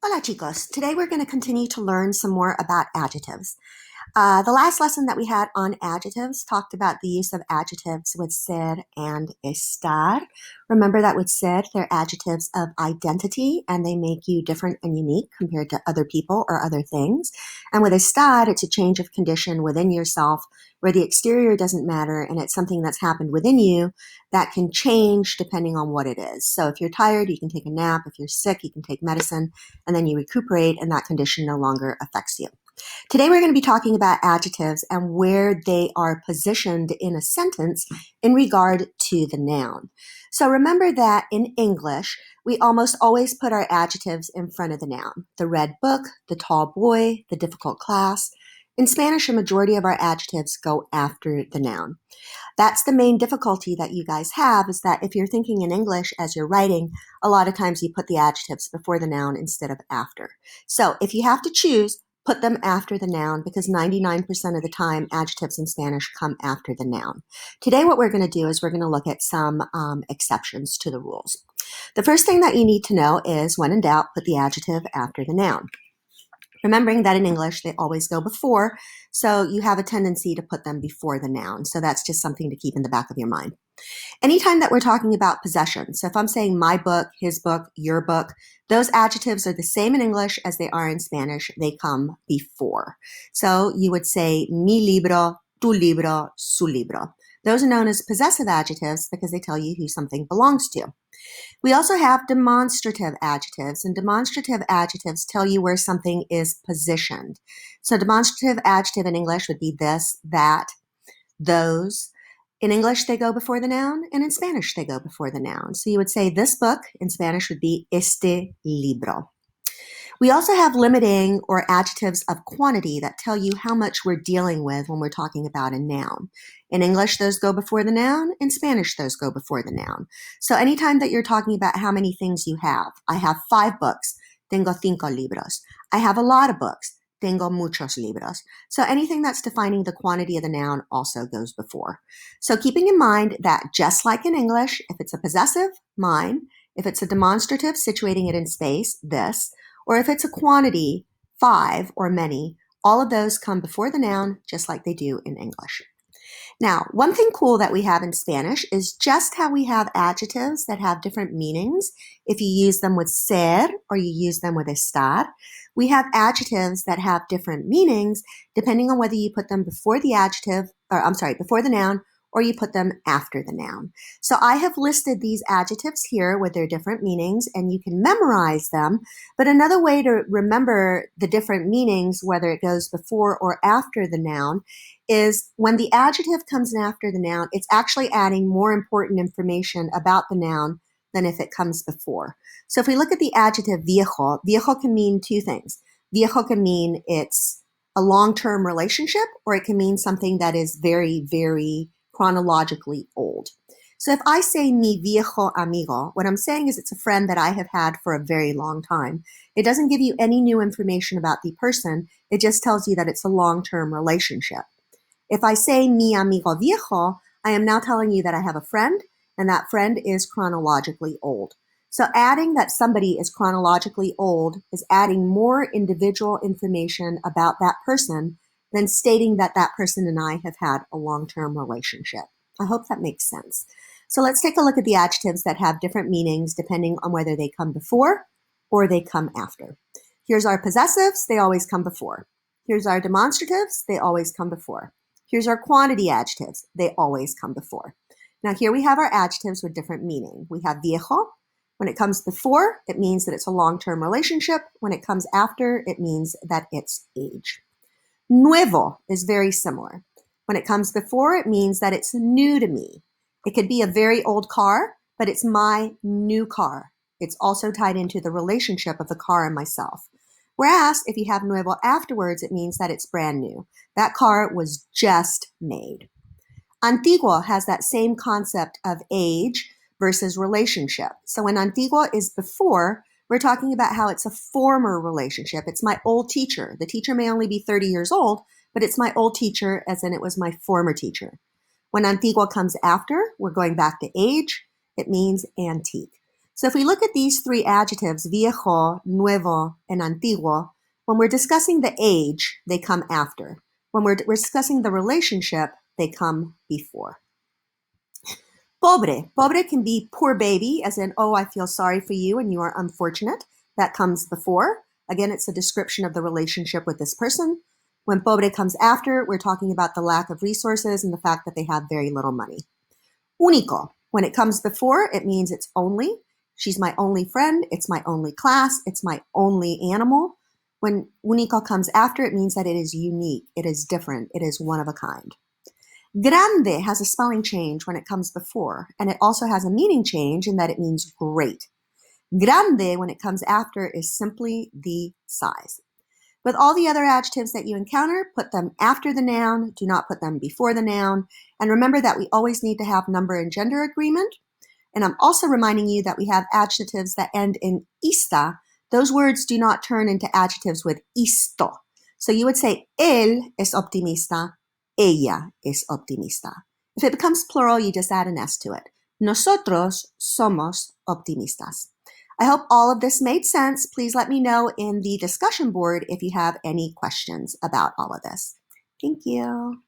Hola chicos, today we're going to continue to learn some more about adjectives. The last lesson that we had on adjectives talked about the use of adjectives with ser and estar. Remember that with ser, they're adjectives of identity and they make you different and unique compared to other people or other things. And with estar, it's a change of condition within yourself where the exterior doesn't matter and it's something that's happened within you that can change depending on what it is. So if you're tired, you can take a nap. If you're sick, you can take medicine and then you recuperate and that condition no longer affects you. Today we're going to be talking about adjectives and where they are positioned in a sentence in regard to the noun. So remember that in English, we almost always put our adjectives in front of the noun. The red book, the tall boy, the difficult class. In Spanish, a majority of our adjectives go after the noun. That's the main difficulty that you guys have, is that if you're thinking in English as you're writing, a lot of times you put the adjectives before the noun instead of after. So if you have to choose, put them after the noun because 99% of the time adjectives in Spanish come after the noun. Today what we're going to do is we're going to look at some exceptions to the rules. The first thing that you need to know is when in doubt, put the adjective after the noun. Remembering that in English, they always go before, so you have a tendency to put them before the noun. So that's just something to keep in the back of your mind. Anytime that we're talking about possession, so if I'm saying my book, his book, your book, those adjectives are the same in English as they are in Spanish. They come before. So you would say mi libro, tu libro, su libro. Those are known as possessive adjectives because they tell you who something belongs to. We also have demonstrative adjectives, and demonstrative adjectives tell you where something is positioned. So demonstrative adjective in English would be this, that, those. In English, they go before the noun, and in Spanish, they go before the noun. So you would say this book in Spanish would be este libro. We also have limiting or adjectives of quantity that tell you how much we're dealing with when we're talking about a noun. In English, those go before the noun. In Spanish, those go before the noun. So anytime that you're talking about how many things you have, I have 5 books, tengo 5 libros. I have a lot of books, tengo muchos libros. So anything that's defining the quantity of the noun also goes before. So keeping in mind that just like in English, if it's a possessive, mine. If it's a demonstrative, situating it in space, this. Or if it's a quantity, 5 or many, all of those come before the noun just like they do in English. Now, one thing cool that we have in Spanish is just how we have adjectives that have different meanings. If you use them with ser or you use them with estar, we have adjectives that have different meanings depending on whether you put them before the before the noun or you put them after the noun. So I have listed these adjectives here with their different meanings and you can memorize them. But another way to remember the different meanings, whether it goes before or after the noun, is when the adjective comes after the noun, it's actually adding more important information about the noun than if it comes before. So if we look at the adjective viejo, viejo can mean 2 things. Viejo can mean it's a long-term relationship, or it can mean something that is very, very chronologically old. So if I say mi viejo amigo, what I'm saying is it's a friend that I have had for a very long time. It doesn't give you any new information about the person. It just tells you that it's a long-term relationship. If I say mi amigo viejo, I am now telling you that I have a friend, and that friend is chronologically old. So adding that somebody is chronologically old is adding more individual information about that person than stating that that person and I have had a long-term relationship. I hope that makes sense. So let's take a look at the adjectives that have different meanings depending on whether they come before or they come after. Here's our possessives, they always come before. Here's our demonstratives, they always come before. Here's our quantity adjectives, they always come before. Now here we have our adjectives with different meaning. We have viejo. When it comes before, it means that it's a long-term relationship. When it comes after, it means that it's age. Nuevo is very similar. When it comes before, it means that it's new to me. It could be a very old car, but it's my new car. It's also tied into the relationship of the car and myself. Whereas if you have nuevo afterwards, it means that it's brand new. That car was just made. Antiguo has that same concept of age versus relationship. So when antiguo is before, we're talking about how it's a former relationship. It's my old teacher. The teacher may only be 30 years old, but it's my old teacher as in it was my former teacher. When antiguo comes after, we're going back to age. It means antique. So if we look at these three adjectives, viejo, nuevo, and antiguo, when we're discussing the age, they come after. When we're discussing the relationship, they come before. Pobre. Pobre can be poor baby, as in, oh, I feel sorry for you and you are unfortunate. That comes before. Again, it's a description of the relationship with this person. When pobre comes after, we're talking about the lack of resources and the fact that they have very little money. Único. When it comes before, it means it's only. She's my only friend. It's my only class. It's my only animal. When único comes after, it means that it is unique. It is different. It is one of a kind. Grande has a spelling change when it comes before, and it also has a meaning change in that it means great. Grande, when it comes after, is simply the size. With all the other adjectives that you encounter, put them after the noun, do not put them before the noun, and remember that we always need to have number and gender agreement. And I'm also reminding you that we have adjectives that end in ista. Those words do not turn into adjectives with isto. So you would say, él es optimista, ella es optimista. If it becomes plural, you just add an S to it. Nosotros somos optimistas. I hope all of this made sense. Please let me know in the discussion board if you have any questions about all of this. Thank you.